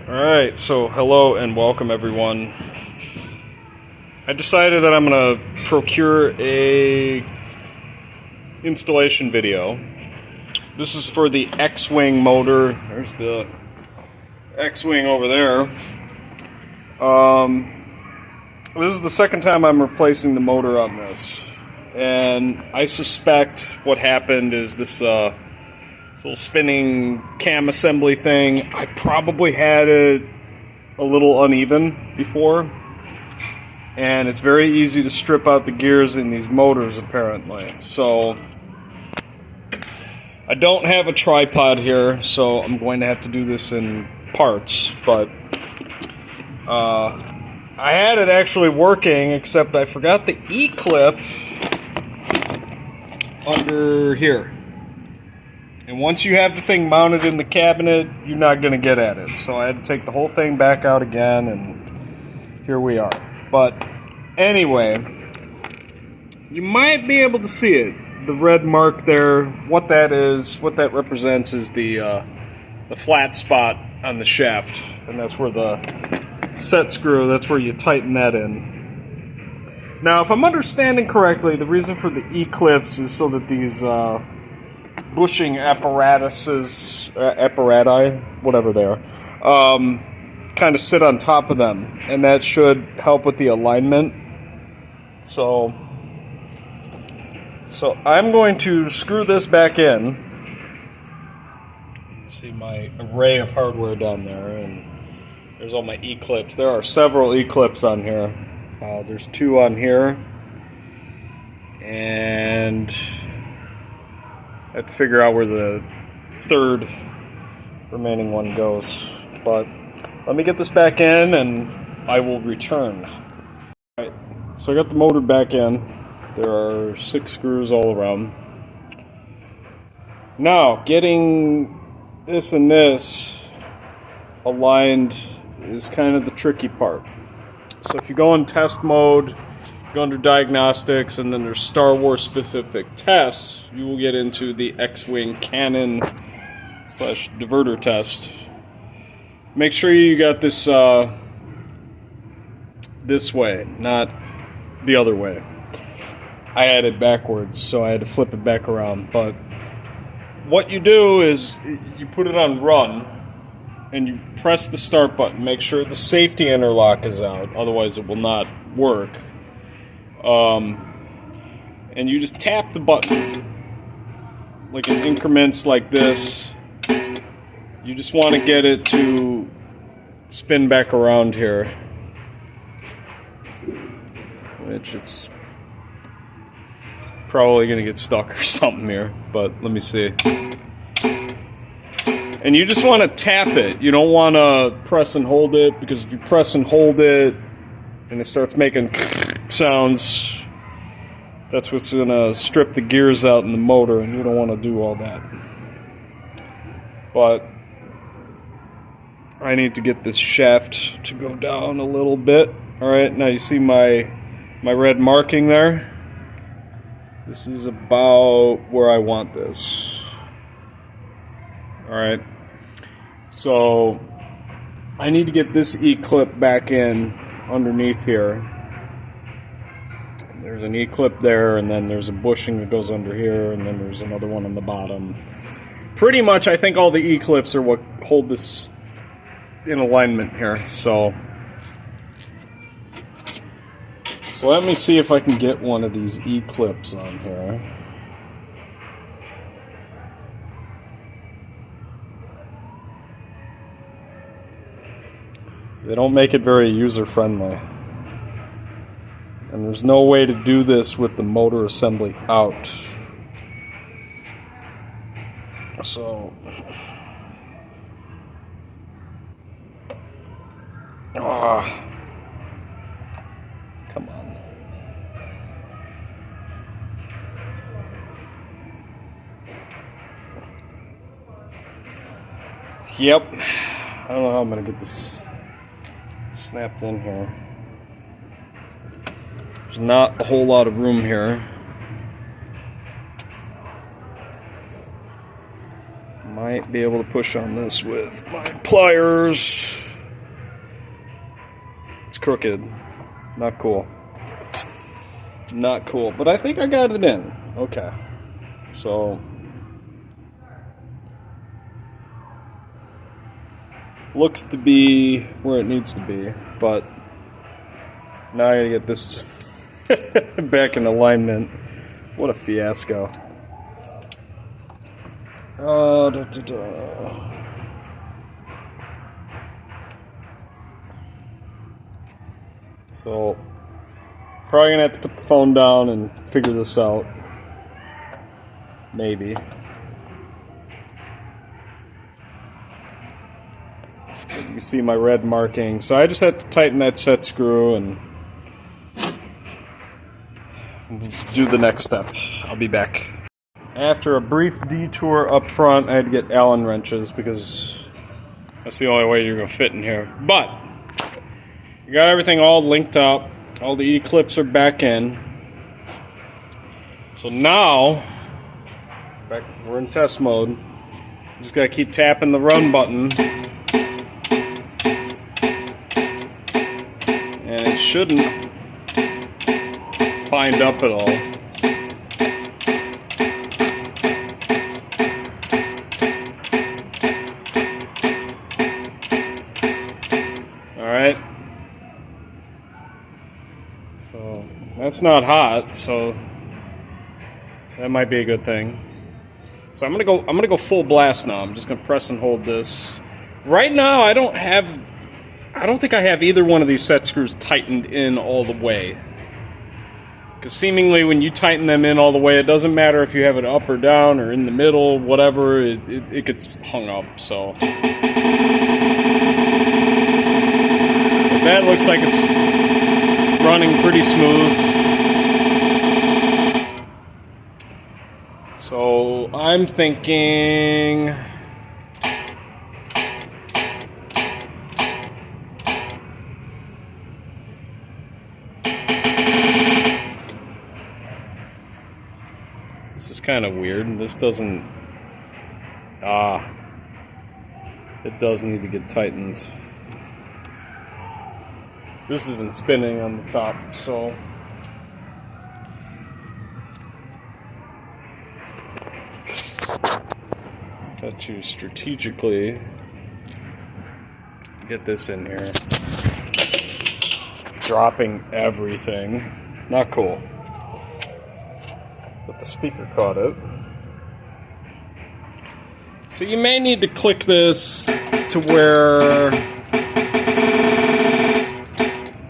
Alright, so hello and welcome everyone. I decided that I'm going to procure a installation video. This is for the X-Wing motor. There's the X-Wing over there. This is the second time I'm replacing the motor on this. And I suspect what happened is this little spinning cam assembly thing. I probably had it a little uneven before, and it's very easy to strip out the gears in these motors apparently. So I don't have a tripod here, so I'm going to have to do this in parts, but I had it actually working, except I forgot the E-clip under here. And once you have the thing mounted in the cabinet, you're not going to get at it. So I had to take the whole thing back out again, and here we are. But anyway, you might be able to see it. The red mark there, what that is, what that represents is the flat spot on the shaft. And that's where the set screw, that's where you tighten that in. Now, if I'm understanding correctly, the reason for the E-clips is so that these bushing apparati, whatever they are, kind of sit on top of them, and that should help with the alignment. So I'm going to screw this back in. You see my array of hardware down there, and there's all my E-clips. There are several E-clips on here. There's two on here, and I have to figure out where the third remaining one goes. But let me get this back in and I will return. Alright, so I got the motor back in. There are 6 screws all around. Now, getting this and this aligned is kind of the tricky part. So if you go in test mode, go under diagnostics, and then there's Star Wars specific tests, you will get into the X-Wing cannon / diverter test. Make sure you got this this way, not the other way. I had it backwards, so I had to flip it back around. But what you do is you put it on run and you press the start button. Make sure the safety interlock is out, otherwise it will not work. And you just tap the button like in increments like this. You just want to get it to spin back around here, which it's probably going to get stuck or something here, but let me see. And you just want to tap it. You don't want to press and hold it, because if you press and hold it and it starts making sounds, that's what's going to strip the gears out in the motor, and you don't want to do all that. But I need to get this shaft to go down a little bit. Alright, now you see my red marking there? This is about where I want this. Alright, so I need to get this E-clip back in underneath here. There's an E-clip there, and then there's a bushing that goes under here, and then there's another one on the bottom. Pretty much, I think all the E-clips are what hold this in alignment here. So let me see if I can get one of these E-clips on here. They don't make it very user-friendly. And there's no way to do this with the motor assembly out. So, come on. Yep. I don't know how I'm going to get this snapped in here. There's not a whole lot of room here. Might be able to push on this with my pliers. crooked. Not cool. Not cool. But I think I got it in. Okay. So looks to be where it needs to be, but now I gotta get this back in alignment. What a fiasco. So, probably gonna have to put the phone down and figure this out. Maybe. You can see my red marking. So I just had to tighten that set screw and do the next step. I'll be back. After a brief detour up front, I had to get Allen wrenches because that's the only way you're going to fit in here. But we got everything all linked up. All the E-clips are back in. So now, we're in test mode. Just got to keep tapping the run button. And it shouldn't bind up at all. Alright. So that's not hot, so that might be a good thing. So I'm gonna go full blast now. I'm just gonna press and hold this. Right now I don't think I have either one of these set screws tightened in all the way. Because seemingly when you tighten them in all the way, it doesn't matter if you have it up or down or in the middle, whatever, it gets hung up, so. But that looks like it's running pretty smooth. So I'm thinking this is kind of weird. This doesn't... it does need to get tightened. This isn't spinning on the top, so... Got to strategically get this in here. Dropping everything. Not cool. But the speaker caught it. So you may need to click this to where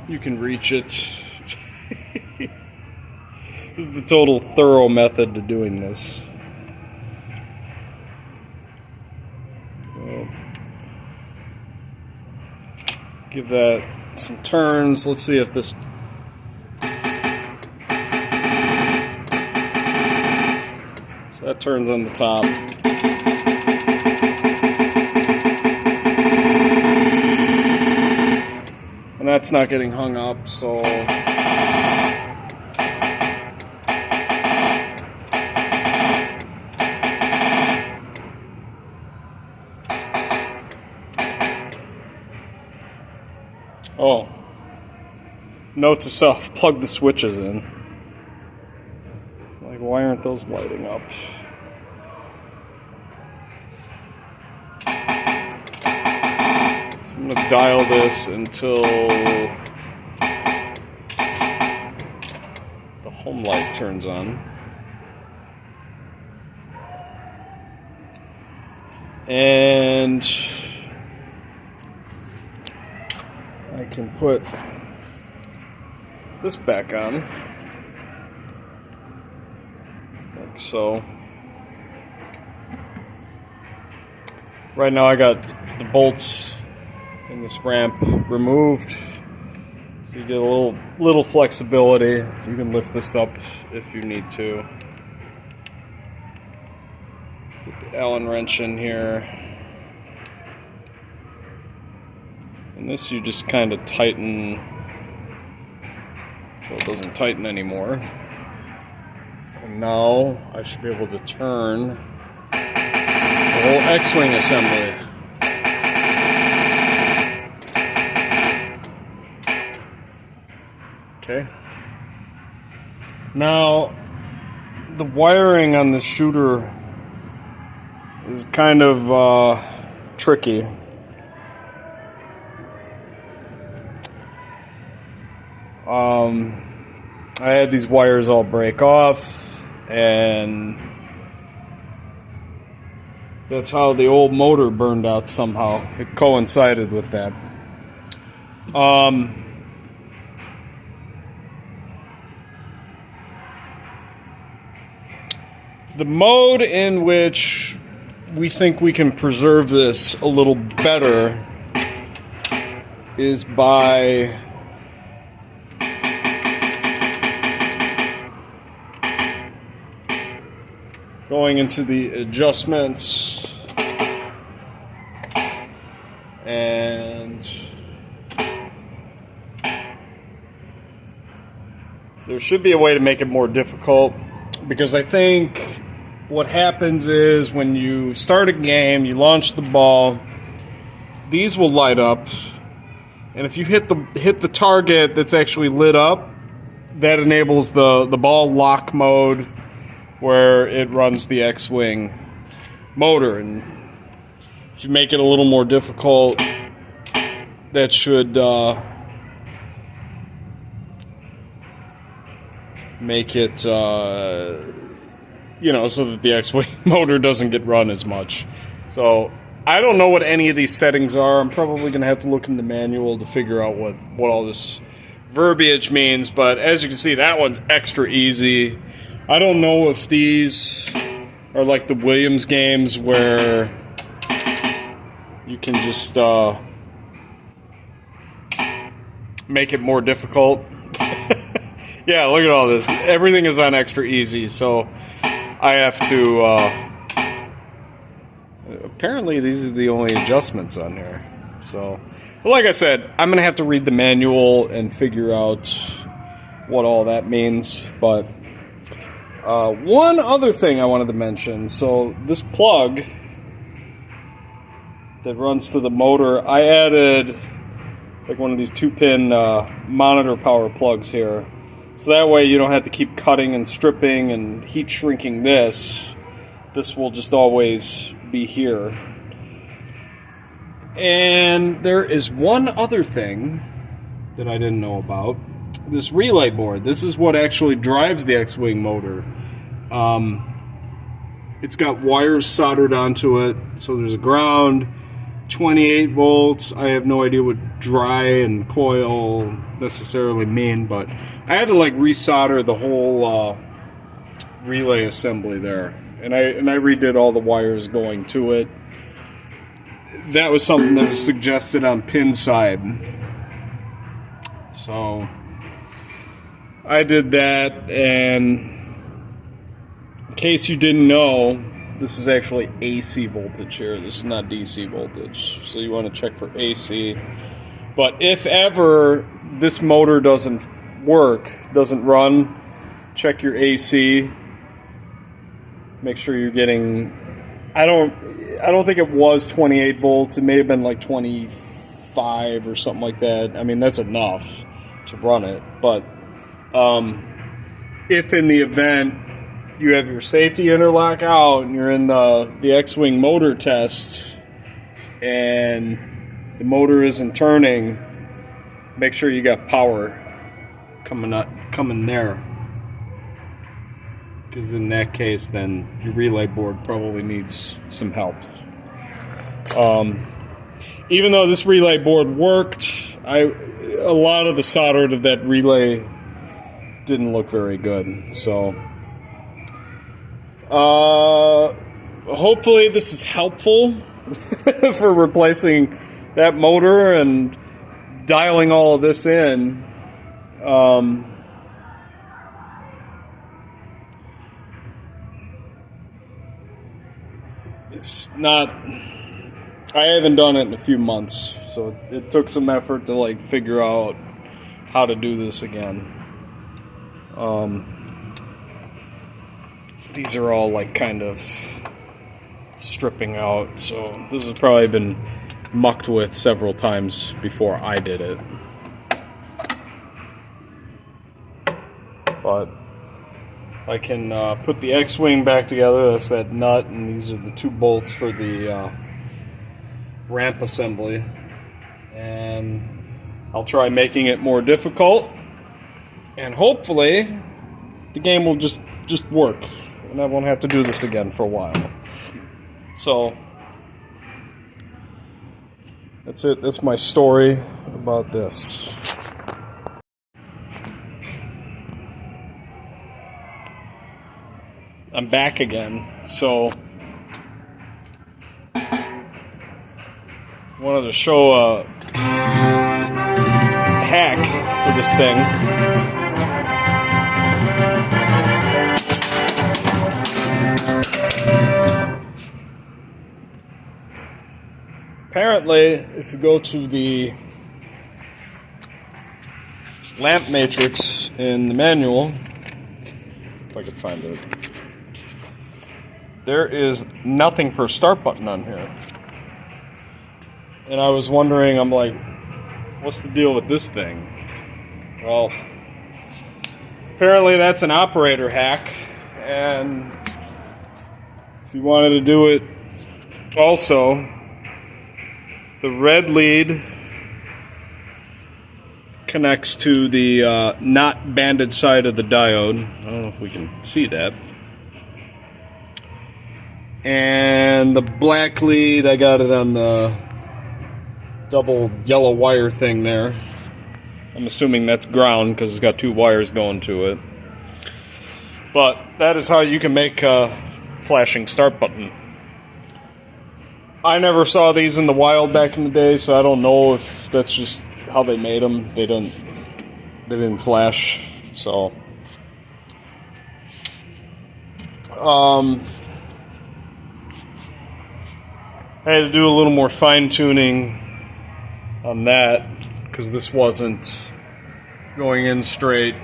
you can reach it. This is the total thorough method to doing this. So, give that some turns. Let's see if this... That turns on the top. And that's not getting hung up, so... Oh. Note to self, plug the switches in. Like, why aren't those lighting up? So I'm going to dial this until the home light turns on. And I can put this back on. Like so. Right now I got the bolts in this ramp removed. So you get a little flexibility. You can lift this up if you need to. Put the Allen wrench in here. And this you just kind of tighten so it doesn't tighten anymore. And now I should be able to turn the whole X-wing assembly. Okay. Now, the wiring on this shooter is kind of tricky. I had these wires all break off, and that's how the old motor burned out somehow. It coincided with that. The mode in which we think we can preserve this a little better is by going into the adjustments and there should be a way to make it more difficult, because I think what happens is when you start a game, you launch the ball, these will light up, and if you hit the target that's actually lit up, that enables the ball lock mode, where it runs the X-Wing motor. And if you make it a little more difficult, that should make it so that the X-Wing motor doesn't get run as much. So I don't know what any of these settings are. I'm probably going to have to look in the manual to figure out what all this verbiage means, but as you can see, that one's extra easy. I don't know if these are like the Williams games where you can just make it more difficult. Yeah, look at all this. Everything is on extra easy, so I have to... apparently these are the only adjustments on here. So, like I said, I'm going to have to read the manual and figure out what all that means, but... one other thing I wanted to mention. So this plug that runs to the motor, I added like one of these 2-pin monitor power plugs here. So that way you don't have to keep cutting and stripping and heat shrinking this. This will just always be here. And there is one other thing that I didn't know about. This relay board. This is what actually drives the X-Wing motor. It's got wires soldered onto it, so there's a ground, 28 volts. I have no idea what dry and coil necessarily mean, but I had to like resolder the whole relay assembly there, and I redid all the wires going to it. That was something that was suggested on pin side, so I did that. And in case you didn't know, this is actually AC voltage here. This is not DC voltage, so you want to check for AC. But if ever this motor doesn't work, doesn't run, check your AC. Make sure you're getting... I don't think it was 28 volts. It may have been like 25 or something like that. I mean, that's enough to run it. But if in the event you have your safety interlock out and you're in the X-Wing motor test and the motor isn't turning, make sure you got power coming there, because in that case then your relay board probably needs some help. Even though this relay board worked, a lot of the solder to that relay didn't look very good. So hopefully this is helpful for replacing that motor and dialing all of this in. It's not... I haven't done it in a few months, so it took some effort to like figure out how to do this again. These are all like kind of stripping out, so this has probably been mucked with several times before I did it. but I can put the X-wing back together. That's that nut, and these are the 2 bolts for the ramp assembly. And I'll try making it more difficult, and hopefully the game will just work, and I won't have to do this again for a while. So that's it. That's my story about this. I'm back again. So wanted to show a hack for this thing. Apparently, if you go to the lamp matrix in the manual, if I could find it, there is nothing for a start button on here. And I was wondering, I'm like, what's the deal with this thing? Well, apparently that's an operator hack, and if you wanted to do it also, the red lead connects to the not banded side of the diode. I don't know if we can see that. And the black lead, I got it on the double yellow wire thing there. I'm assuming that's ground because it's got 2 wires going to it. But that is how you can make a flashing start button. I never saw these in the wild back in the day, so I don't know if that's just how they made them. They didn't flash, so I had to do a little more fine-tuning on that because this wasn't going in straight.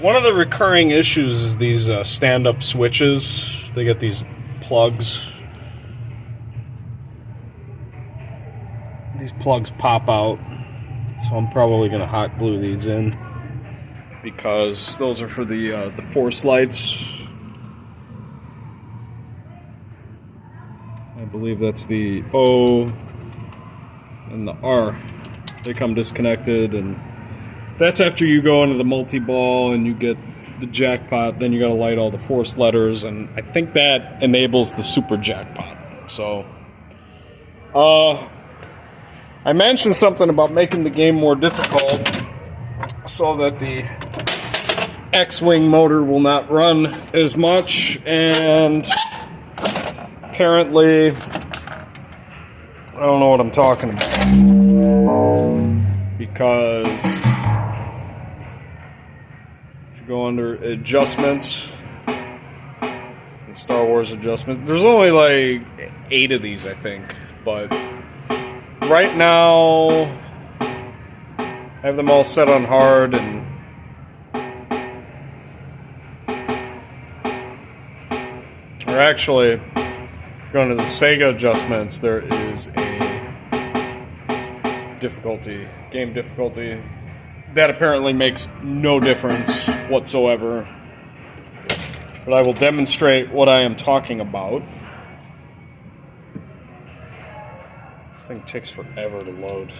One of the recurring issues is these stand-up switches. They get these plugs. These plugs pop out, so I'm probably going to hot glue these in because those are for the force lights. I believe that's the O and the R. They come disconnected, and that's after you go into the multi-ball and you get the jackpot, then you gotta light all the force letters, and I think that enables the super jackpot. So, I mentioned something about making the game more difficult so that the X-wing motor will not run as much, and apparently, I don't know what I'm talking about, because go under adjustments and Star Wars adjustments. There's only like 8 of these, I think, but right now I have them all set on hard, and or actually going to the Sega adjustments, there is a game difficulty that apparently makes no difference whatsoever. But I will demonstrate what I am talking about. This thing takes forever to load.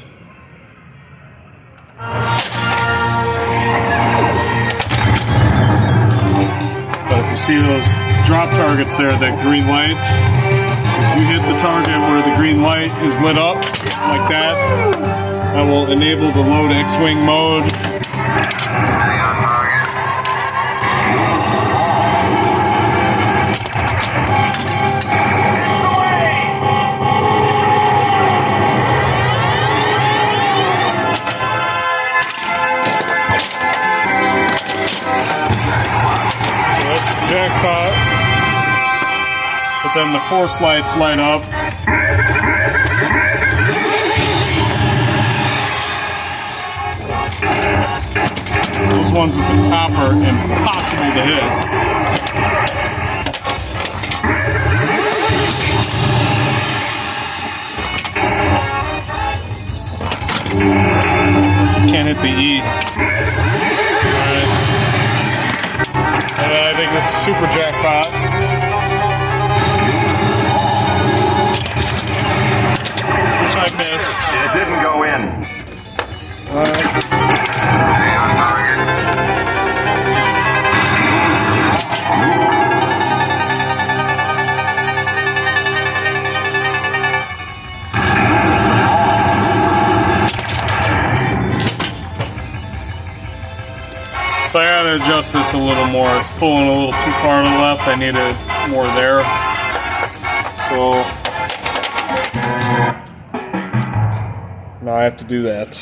But if you see those drop targets there, that green light, if you hit the target where the green light is lit up, like that, I will enable the load X-wing mode. So that's the jackpot. But then the force lights light up. Those ones at the top are impossible to hit. hit the E. Alright. And then I think this is super jackpot. Which I missed. It didn't go in. Alright. So I gotta adjust this a little more. It's pulling a little too far to the left. I need it more there. So now I have to do that.